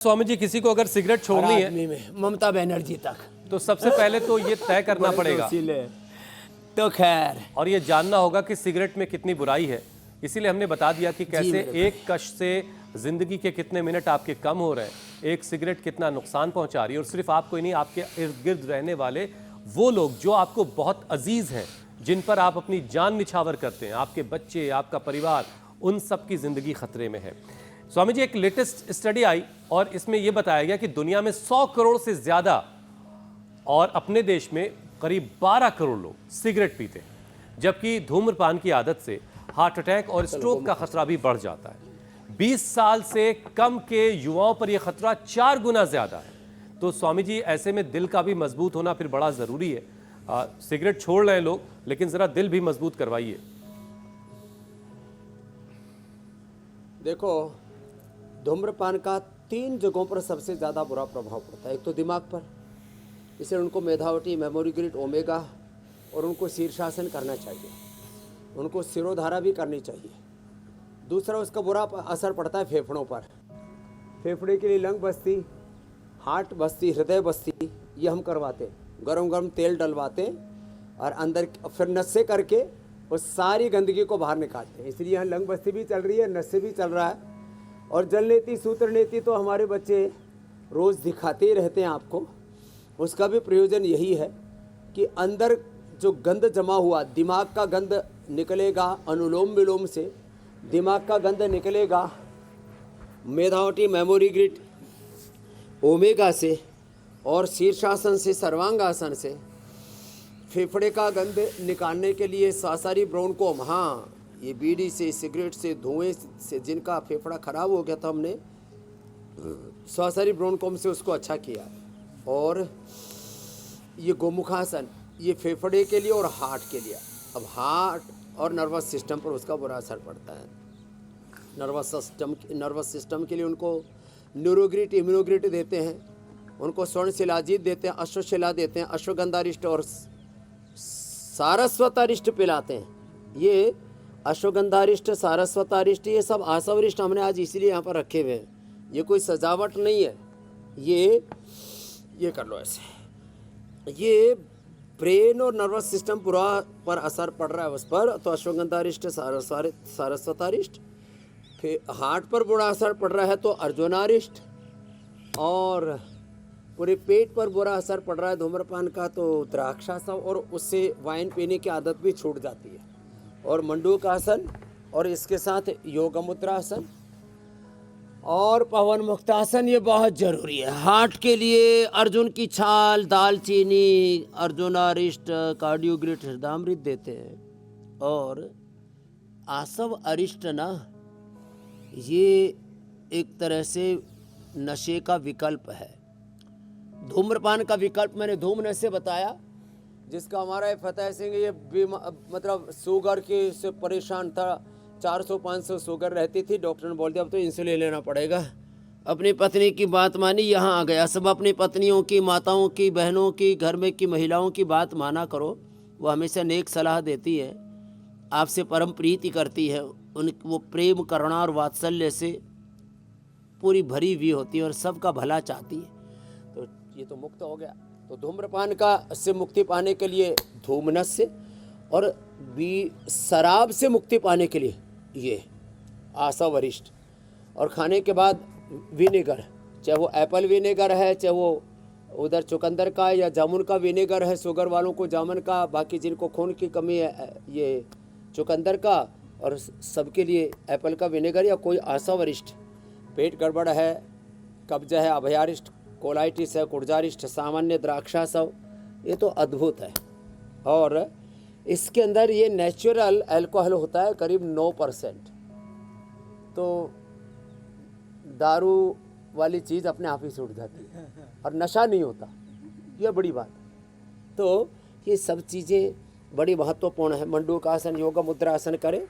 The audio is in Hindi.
स्वामी जी, किसी को अगर सिगरेट छोड़नी है में ममता बनर्जी तक तो सबसे पहले तो ये तय करना पड़ेगा तो खैर, और ये जानना होगा कि सिगरेट में कितनी बुराई है। इसीलिए हमने बता दिया कि कैसे एक कश से जिंदगी के कितने मिनट आपके कम हो रहे हैं, एक सिगरेट कितना नुकसान पहुंचा रही है। और सिर्फ आपको ही नहीं, आपके इर्द गिर्द रहने वाले वो लोग जो आपको बहुत अजीज हैं, जिन पर आप अपनी जान निछावर करते हैं, आपके बच्चे, आपका परिवार, उन सब की जिंदगी खतरे में है। स्वामी जी, एक लेटेस्ट स्टडी आई और इसमें यह बताया गया कि दुनिया में 100 करोड़ से ज्यादा और अपने देश में करीब 12 करोड़ लोग सिगरेट पीते हैं, जबकि धूम्रपान की आदत से हार्ट अटैक और स्ट्रोक का खतरा भी बढ़ जाता है। 20 साल से कम के युवाओं पर यह खतरा 4 गुना ज्यादा है। तो स्वामी जी, ऐसे में दिल का भी मजबूत होना फिर बड़ा जरूरी है। सिगरेट छोड़ रहे हैं लोग, लेकिन जरा दिल भी मजबूत करवाइए। देखो, धूम्रपान का 3 जगहों पर सबसे ज़्यादा बुरा प्रभाव पड़ता है। एक तो दिमाग पर, इसे उनको मेधावटी, मेमोरी ग्रिड, ओमेगा, और उनको शीर्षासन करना चाहिए, उनको सिरोधारा भी करनी चाहिए। दूसरा, उसका बुरा असर पड़ता है फेफड़ों पर। फेफड़े के लिए लंग बस्ती, हार्ट बस्ती, हृदय बस्ती, ये हम करवाते हैं। गरम गरम तेल डलवाते हैं और अंदर फिर नस्से करके उस सारी गंदगी को बाहर निकालते हैं। इसलिए यहाँ लंग बस्ती भी चल रही है, नस्से भी चल रहा है। और जल नीति, सूत्र नीति तो हमारे बच्चे रोज़ दिखाते ही रहते हैं आपको। उसका भी प्रयोजन यही है कि अंदर जो गंद जमा हुआ, दिमाग का गंद निकलेगा अनुलोम विलोम से, दिमाग का गंद निकलेगा मेधावटी, मेमोरी ग्रिड, ओमेगा से और शीर्षासन से, सर्वांगासन से। फेफड़े का गंद निकालने के लिए सासारी ब्रोंकोम, हाँ, ये बीड़ी से, सिगरेट से, धुएं से जिनका फेफड़ा खराब हो गया था, हमने सासारी ब्रोंकोम से उसको अच्छा किया। और ये गोमुखासन, ये फेफड़े के लिए और हार्ट के लिए। अब हार्ट और नर्वस सिस्टम पर उसका बुरा असर पड़ता है। नर्वस सिस्टम के लिए उनको न्यूरोग्रिट, इम्यूनोग्रिट देते हैं, उनको स्वर्ण शिलाजीत देते हैं, अश्वशिला देते हैं, अश्वगंधारिष्ट और सारस्वतारिष्ट पिलाते हैं। ये अश्वगंधारिष्ट, सारस्वतारिष्ट, ये सब आसवरिष्ट हमने आज इसीलिए यहाँ पर रखे हुए हैं। ये कोई सजावट नहीं है। ये कर लो ऐसे। ये ब्रेन और नर्वस सिस्टम पूरा पर असर पड़ रहा है उस पर, तो अश्वगंधारिष्ट, सारस्वतारिष्ट। फिर हार्ट पर बुरा असर पड़ रहा है तो अर्जुनारिष्ट, और पूरे पेट पर बुरा असर पड़ रहा है धूम्रपान का तो द्राक्षासन, और उससे वाइन पीने की आदत भी छूट जाती है। और मंडूकासन, और इसके साथ योग मुद्रासन और पवन मुक्तासन, ये बहुत ज़रूरी है हार्ट के लिए। अर्जुन की छाल, दालचीनी, अर्जुनारिष्ट, कार्डियोग्रिट, हृदयामृत देते हैं। और आसव अरिष्ट ना, ये एक तरह से नशे का विकल्प है। धूम्रपान का विकल्प मैंने धूम नशे बताया, जिसका हमारा फतेह सिंह ये मतलब शुगर के से परेशान था। 400-500 शुगर रहती थी, डॉक्टर ने बोल दिया अब तो इंसुलिन लेना पड़ेगा। अपनी पत्नी की बात मानी, यहाँ आ गया। सब अपनी पत्नियों की, माताओं की, बहनों की, घर में की महिलाओं की बात माना करो। वो हमेशा नेक सलाह देती है, आपसे परम प्रीति करती है, वो प्रेम, करुणा और वात्सल्य से पूरी भरी हुई होती है और सबका भला चाहती है। तो ये तो मुक्त हो गया। तो धूम्रपान का से मुक्ति पाने के लिए धूमनस से, और शराब से मुक्ति पाने के लिए ये आसावरिष्ट। और खाने के बाद विनेगर, चाहे वो एप्पल विनेगर है, चाहे वो उधर चुकंदर का या जामुन का विनेगर है, शुगर वालों को जामुन का, बाकी जिनको खून की कमी है ये चुकंदर का, और सबके लिए एप्पल का विनेगर या कोई आसावरिष्ट। पेट गड़बड़ है, कब्ज है, अभयारिष्ट, कोलाइटिस है, कुर्जारिष्ट, सामान्य द्राक्षासव, ये तो अद्भुत है। और इसके अंदर ये नेचुरल अल्कोहल होता है करीब 9%। तो दारू वाली चीज़ अपने आप ही छूट जाती है और नशा नहीं होता, ये बड़ी बात है। तो ये सब चीज़ें बड़ी महत्वपूर्ण है। मंडूकासन, योग मुद्रासन करें।